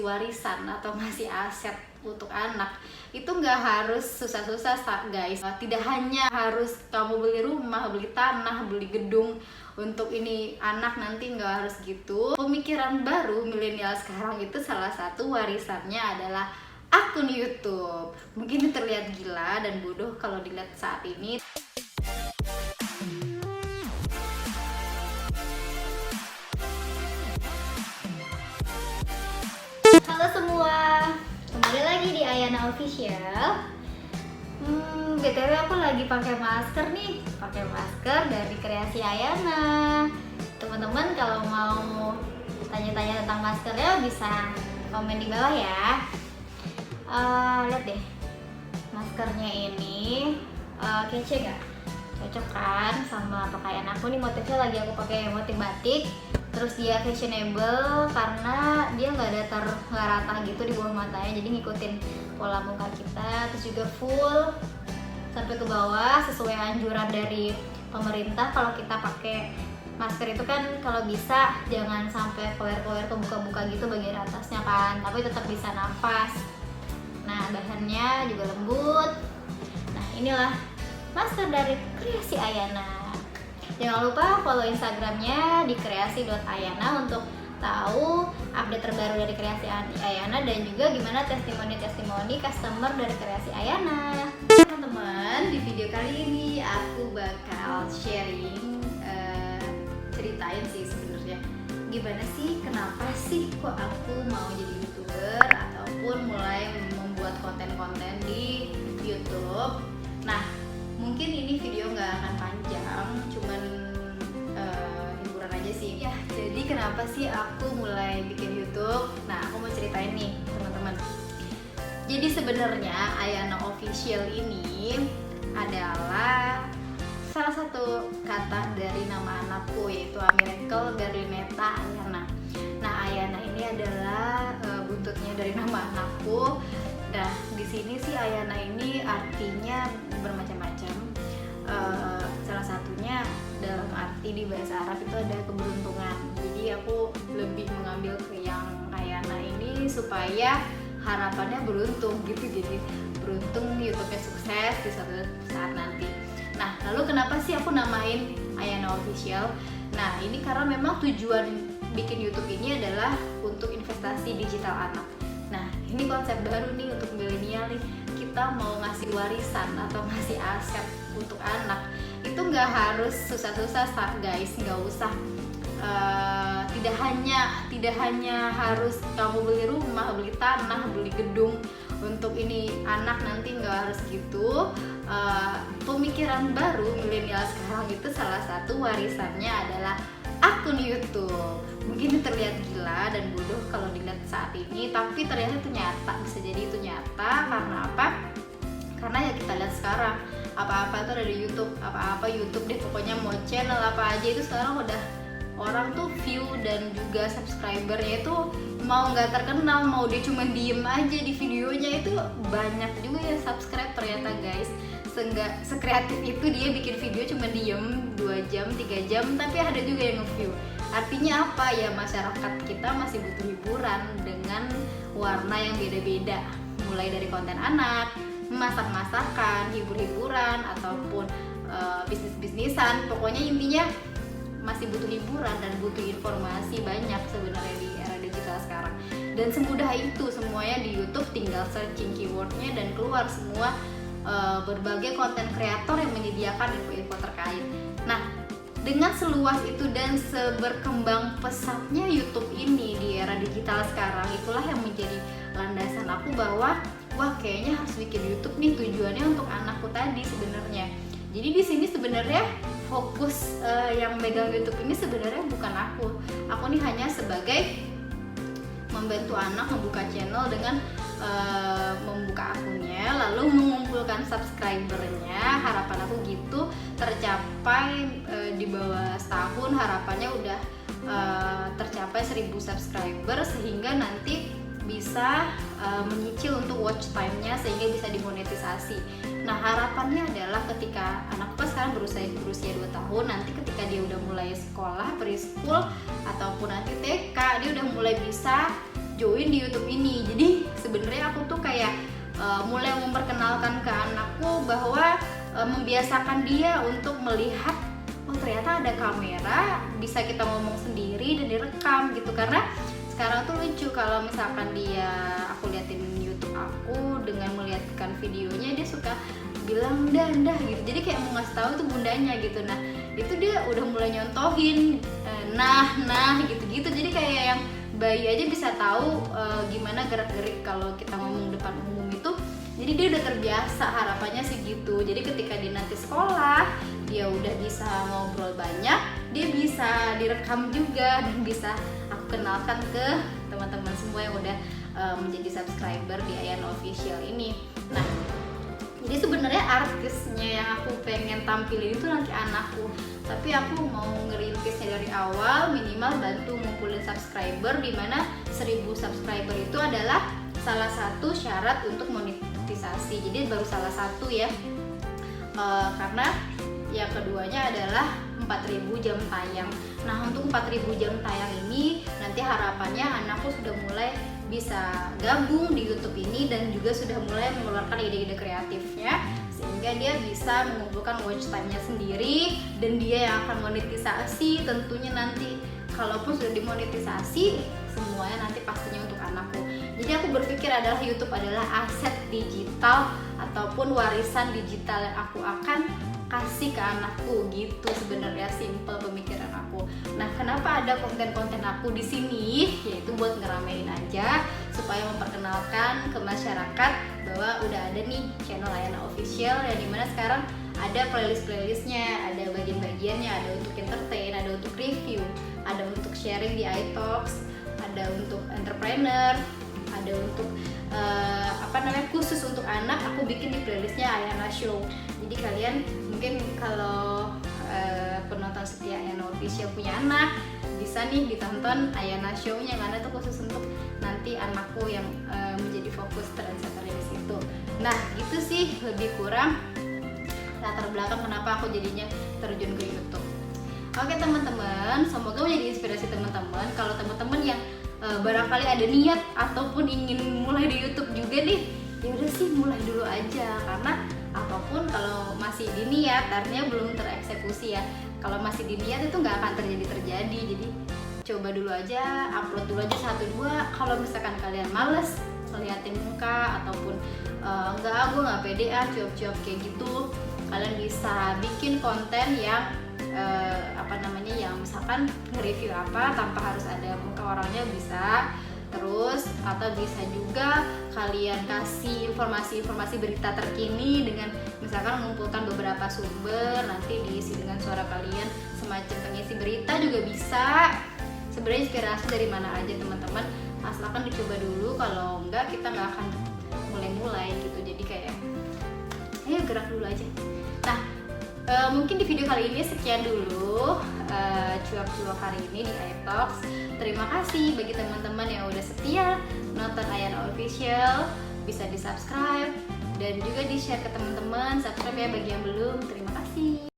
warisan atau ngasih aset untuk anak itu nggak harus susah-susah guys. Tidak hanya harus kamu beli rumah, beli tanah, beli gedung untuk ini anak, nanti nggak harus gitu. Pemikiran baru milenial sekarang itu salah satu warisannya adalah akun YouTube. Mungkin terlihat gila dan bodoh kalau dilihat saat ini. Halo semua, kembali lagi di Ayana Official. BTW aku lagi pakai masker nih, pakai masker dari kreasi Ayana. Teman-teman kalau mau tanya-tanya tentang maskernya bisa komen di bawah ya. Lihat deh, maskernya ini kece gak? Cocok kan sama pakaian aku nih, motifnya lagi aku pakai motif batik. Terus dia fashionable karena dia nggak rata gitu di bawah matanya, jadi ngikutin pola muka kita. Terus juga full sampai ke bawah sesuai anjuran dari pemerintah. Kalau kita pakai masker itu kan kalau bisa jangan sampai keluar-keluar ke buka-buka gitu bagian atasnya kan, tapi tetap bisa nafas. Nah, bahannya juga lembut. Nah, inilah masker dari kreasi Ayana. Jangan lupa follow Instagramnya di kreasi.ayana untuk tahu update terbaru dari kreasi Ayana dan juga gimana testimoni customer dari kreasi Ayana. Teman-teman, di video kali ini aku bakal sharing, ceritain sih sebenarnya gimana sih, kenapa sih kok aku mau jadi YouTuber ataupun mulai membuat konten-konten di YouTube. Nah, mungkin ini video nggak akan panjang, cuman hiburan aja sih ya. Jadi kenapa sih aku mulai bikin YouTube? Nah, aku mau ceritain nih teman-teman. Jadi sebenarnya Ayana Official ini adalah salah satu kata dari nama anakku, yaitu Miracle Berlinetta Ayana. Nah, Ayana ini adalah buntutnya dari nama anakku. Nah, di sini sih Ayana ini artinya bermacam-macam. Salah satunya dalam arti di bahasa Arab itu ada keberuntungan. Jadi aku lebih mengambil ke yang Ayana ini supaya harapannya beruntung gitu. Jadi beruntung YouTube-nya sukses di suatu saat nanti. Nah, lalu kenapa sih aku namain Ayana Official? Nah, ini karena memang tujuan bikin YouTube ini adalah untuk investasi digital anak. Nah, ini konsep baru nih untuk milenial nih. Kita mau ngasih warisan atau ngasih aset untuk anak itu nggak harus susah-susah guys, nggak usah. Tidak hanya harus kamu beli rumah, beli tanah, beli gedung untuk ini anak, nanti nggak harus gitu. Pemikiran baru milenial sekarang itu salah satu warisannya adalah akun YouTube. Mungkin terlihat gila dan bodoh kalau dilihat saat ini, tapi ternyata itu nyata. Bisa jadi itu nyata karena apa? Karena ya kita lihat sekarang apa-apa itu ada di YouTube, apa-apa YouTube deh, pokoknya mau channel apa aja itu sekarang udah orang tuh view dan juga subscribernya itu mau nggak terkenal, mau dia cuma diem aja di videonya itu banyak juga ya subscribe ternyata guys. Sekreatif itu dia bikin video cuma diem 2 jam 3 jam tapi ada juga yang nge-view. Artinya apa ya, masyarakat kita masih butuh hiburan dengan warna yang beda-beda, mulai dari konten anak, masak-masakan, hibur-hiburan ataupun bisnis-bisnisan. Pokoknya intinya masih butuh hiburan dan butuh informasi banyak sebenarnya di era digital sekarang. Dan semudah itu semuanya di YouTube, tinggal searching keywordnya dan keluar semua berbagai konten kreator yang menyediakan info-info terkait. Nah, dengan seluas itu dan seberkembang pesatnya YouTube ini di era digital sekarang, itulah yang menjadi landasan aku bahwa wah, kayaknya harus bikin YouTube nih, tujuannya untuk anakku tadi sebenarnya. Jadi di sini sebenarnya fokus yang megang YouTube ini sebenarnya bukan aku. Aku nih hanya sebagai membantu anak membuka channel dengan membuka akunnya, lalu mengumpulkan subscribernya. Harapan aku gitu tercapai di bawah setahun, harapannya udah tercapai 1000 subscriber sehingga nanti bisa menyicil untuk watch time-nya sehingga bisa dimonetisasi. Nah, harapannya adalah ketika anakku sekarang berusia 2 tahun, nanti ketika dia udah mulai sekolah preschool ataupun nanti TK, dia udah mulai bisa join di YouTube ini. Jadi sebenarnya aku tuh kayak mulai memperkenalkan ke anakku bahwa membiasakan dia untuk melihat oh ternyata ada kamera, bisa kita ngomong sendiri dan direkam gitu. Karena sekarang tuh lucu kalau misalkan aku liatin YouTube aku dengan melihatkan videonya, dia suka bilang dah gitu. Jadi kayak mau ngasih tahu tuh bundanya gitu. Nah itu dia udah mulai nyontohin nah gitu-gitu. Jadi kayak yang bayi aja bisa tahu gimana gerak-gerik kalau kita ngomong depan umum itu. Jadi dia udah terbiasa, harapannya sih gitu. Jadi ketika dia nanti sekolah, dia udah bisa ngobrol banyak, dia bisa direkam juga dan bisa aku kenalkan ke teman-teman semua yang udah menjadi subscriber di Ayana Official ini. Nah, jadi sebenarnya artisnya yang aku pengen tampilin itu nanti anakku, tapi aku mau ngerintisnya dari awal, minimal bantu ngumpulin subscriber, dimana 1000 subscriber itu adalah salah satu syarat untuk monetisasi. Jadi baru salah satu ya, karena yang keduanya adalah 4000 jam tayang. Nah untuk 4000 jam tayang ini nanti harapannya anakku sudah mulai bisa gabung di YouTube ini dan juga sudah mulai mengeluarkan ide-ide kreatifnya, sehingga dia bisa mengumpulkan watch time-nya sendiri dan dia yang akan monetisasi tentunya nanti. Kalaupun sudah dimonetisasi, semuanya nanti pastinya untuk anakku. Jadi aku berpikir adalah YouTube adalah aset digital ataupun warisan digital yang aku akan kasih ke anakku gitu. Sebenarnya simple pemikiran aku. Nah, kenapa ada konten-konten aku di sini? Yaitu buat ngeramein aja supaya memperkenalkan ke masyarakat bahwa udah ada nih channel Ayana Official yang dimana sekarang ada playlist-playlistnya, ada bagian-bagiannya, ada untuk entertain, ada untuk review, ada untuk sharing di iTalks, ada untuk entrepreneur, ada untuk khusus untuk anak aku bikin di playlistnya Ayana Show. Jadi kalian mungkin kalau penonton setia Ayana Official punya anak, bisa nih ditonton Ayana Show-nya yang ada tuh khusus untuk nanti anakku yang menjadi fokus trendsetternya di situ. Nah gitu sih lebih kurang latar belakang kenapa aku jadinya terjun ke YouTube. Oke teman-teman, semoga menjadi inspirasi teman-teman. Kalau teman-teman yang barangkali ada niat ataupun ingin mulai di YouTube juga nih, ya udah sih mulai dulu aja. Karena apapun kalau masih di niat, artinya belum tereksekusi ya. Kalau masih di niat itu nggak akan terjadi. Jadi coba dulu aja, upload dulu aja 1-2. Kalau misalkan kalian males ngeliatin muka ataupun gue nggak pede cuap-cuap kayak gitu, kalian bisa bikin konten yang yang misalkan nge-review apa tanpa harus ada muka orangnya bisa. Terus atau bisa juga kalian kasih informasi-informasi berita terkini dengan misalkan mengumpulkan beberapa sumber, nanti diisi dengan suara kalian semacam pengisi berita juga bisa. Sebenarnya inspirasi dari mana aja teman-teman, asalkan dicoba dulu. Kalau enggak kita nggak akan mulai gitu. Jadi kayak ayo gerak dulu aja. Nah mungkin di video kali ini sekian dulu cuap-cuap hari ini di iTalks. Terima kasih bagi teman-teman yang udah setia nonton Ayana Official. Bisa di subscribe dan juga di share ke teman-teman. Subscribe ya bagi yang belum. Terima kasih.